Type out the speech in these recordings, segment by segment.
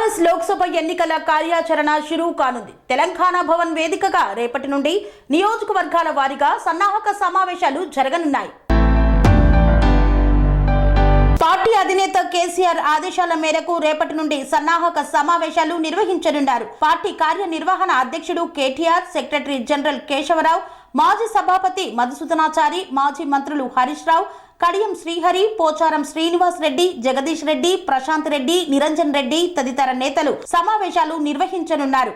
BRS Lok Sabha ఎన్నికల కార్యాచరణ షురూ కానుంది. తెలంగాణ భవన్ వేదికగా రేపటి నుండి నియోజకవర్గాల వారీగా సన్నాహక సమావేశాలు జరగనున్నాయి. పార్టీ అధినేత కేసీఆర్ ఆదేశాల మేరకు రేపటి నుండి సన్నాహక సమావేశాలు నిర్వహించనున్నారు. పార్టీ కార్యనిర్వహణ అధ్యక్షుడు కేటీఆర్, సెక్రటరీ జనరల్ కేశవరావు, మాజీ సభాపతి మధుసూదనాచారి, మాజీ మంత్రులు హరీష్ రావు, కడియం శ్రీహరి, పోచారం శ్రీనివాస్ రెడ్డి, జగదీష్ రెడ్డి, ప్రశాంత్ రెడ్డి, నిరంజన్ రెడ్డి తదితర నేతలు సమావేశాలు నిర్వహించనున్నారు.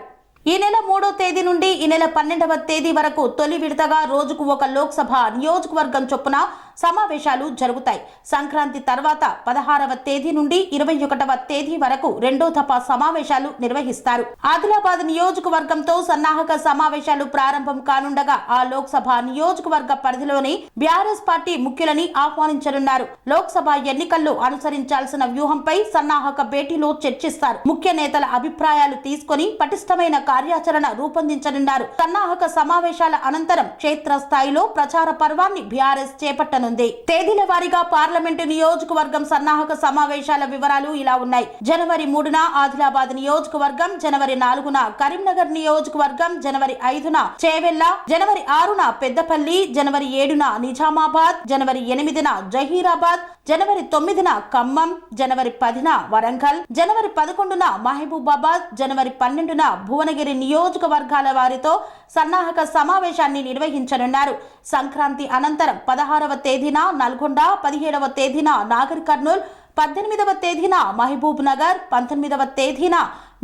ఈ నెల 3వ తేదీ నుండి ఈ నెల 12వ తేదీ వరకు తొలి విడతగా రోజుకు ఒక లోక్సభ నియోజకవర్గం చొప్పున సమావేశాలు జరుగుతాయి. సంక్రాంతి తర్వాత 16వ తేదీ నుండి 21వ తేదీ వరకు రెండో దఫా సమావేశాలు నిర్వహిస్తారు. ఆదిలాబాద్ నియోజకవర్గంతో సన్నాహక సమావేశాలు ప్రారంభం కానుండగా ఆ లోక్సభ నియోజకవర్గ పరిధిలోని బీఆర్ఎస్ పార్టీ ముఖ్యులని ఆహ్వానించనున్నారు. లోక్సభ ఎన్నికల్లో అనుసరించాల్సిన వ్యూహంపై సన్నాహక భేటీలో చర్చిస్తారు. ముఖ్య నేతల అభిప్రాయాలు తీసుకొని పటిష్టమైన కార్యాచరణ రూపొందించనున్నారు. సన్నాహక సమావేశాల అనంతరం క్షేత్రస్థాయిలో ప్రచార పర్వాన్ని బీఆర్ఎస్ చేపట్టనుంది. తేదీల వారీగా పార్లమెంటు నియోజకవర్గం సన్నాహక సమావేశాల వివరాలు ఇలా ఉన్నాయి. జనవరి 3న ఆదిలాబాద్ నియోజకవర్గం, జనవరి 4న కరీంనగర్ నియోజకవర్గం, జనవరి 5న చేవెళ్ల, జనవరి 6న పెద్దపల్లి, జనవరి 7న నిజామాబాద్, జనవరి 8న జహీరాబాద్, జనవరి 9న ఖమ్మం, జనవరి 10న వరంగల్, జనవరి 11న మహబూబాబాద్, జనవరి 12న భువనగిరి నియోజకవర్గాల వారితో సన్నాహక సమావేశాన్ని నిర్వహించనున్నారు. సంక్రాంతి అనంతరం 16వ తేదీన నల్గొండ, 17వ తేదీన నాగర్ కర్నూల్, 18వ తేదీన మహబూబ్ నగర్, 19వ తేదీన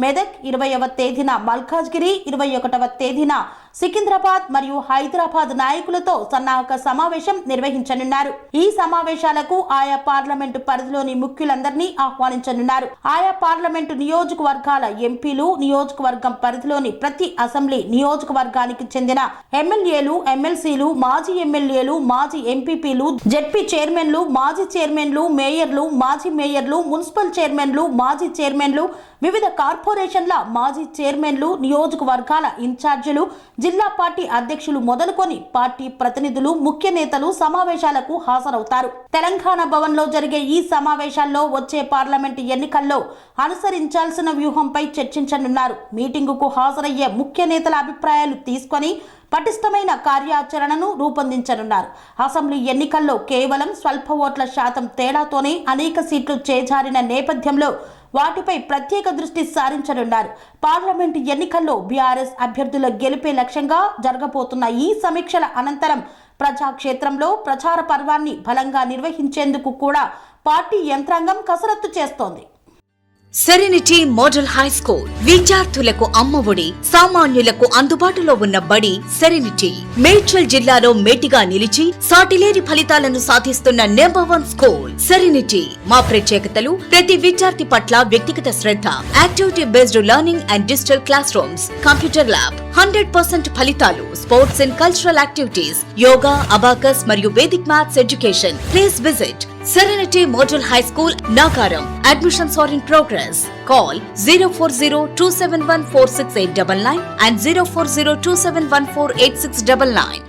మెదక్, 20వ తేదీన మల్కాజ్గిరి, 21వ తేదీన సికింద్రాబాద్ మరియు హైదరాబాద్ నాయకులతో సన్నాహక సమావేశం నిర్వహించనున్నారు. ఈ సమావేశాలకు ఆయా పార్లమెంటు పరిధిలోని ముఖ్యులందరినీ ఆహ్వానించనున్నారు. ఆయా పార్లమెంటు నియోజకవర్గాల ఎంపీలు, నియోజకవర్గం పరిధిలోని ప్రతి అసెంబ్లీ నియోజకవర్గానికి చెందిన ఎమ్మెల్యేలు, ఎమ్మెల్సీలు, మాజీ ఎమ్మెల్యేలు, మాజీ ఎంపీపీలు, జెడ్పీ చైర్మన్లు, మాజీ చైర్మన్లు, మేయర్లు, మాజీ మేయర్లు, మున్సిపల్ చైర్మన్లు, మాజీ చైర్మన్లు, వివిధ కార్పొరేషన్ల మాజీ చైర్మన్లు, నియోజకవర్గాల ఇన్ఛార్జీలు, జిల్లా పార్టీ అధ్యక్షులు మొదలుకొని పార్టీ ప్రతినిధులు, ముఖ్య నేతలు సమావేశాలకు హాజరవుతారు. తెలంగాణ భవన్ లో జరిగే ఈ సమావేశాల్లో వచ్చే పార్లమెంటు ఎన్నికల్లో అనుసరించాల్సిన వ్యూహంపై చర్చించనున్నారు. మీటింగుకు హాజరయ్యే ముఖ్య నేతల అభిప్రాయాలు తీసుకొని పటిష్టమైన కార్యాచరణను రూపొందించనున్నారు. అసెంబ్లీ ఎన్నికల్లో కేవలం స్వల్ప ఓట్ల శాతం తేడాతోనే అనేక సీట్లు చేజారిన నేపథ్యంలో వాటిపై ప్రత్యేక దృష్టి సారించనున్నారు. పార్లమెంటు ఎన్నికల్లో బీఆర్ఎస్ అభ్యర్థుల గెలుపే లక్ష్యంగా జరగబోతున్న ఈ సమీక్షల అనంతరం ప్రజాక్షేత్రంలో ప్రచార పర్వాన్ని బలంగా నిర్వహించేందుకు కూడా పార్టీ యంత్రాంగం కసరత్తు చేస్తోంది. సెరెనిటీ మోడల్ హై స్కూల్ విద్యార్థులకు అమ్మఒడి, సామాన్యులకు అందుబాటులో ఉన్న బడి సెరెనిటీ. మేడ్చల్ జిల్లాలో మేటిగా నిలిచి సాటిలేని ఫలితాలను సాధిస్తున్న #1 స్కూల్ సెరెనిటీ. మా ప్రత్యేకతలు ప్రతి విద్యార్థి పట్ల వ్యక్తిగత శ్రద్ధ, activity based learning and digital classrooms, computer lab, 100% ఫలితాలు, sports and cultural activities, yoga, abacus మరియు Vedic maths education. Please visit Serenity Model High School, Nagaram. Admissions are in progress. Call 040-271-46899 and 040-271-48699.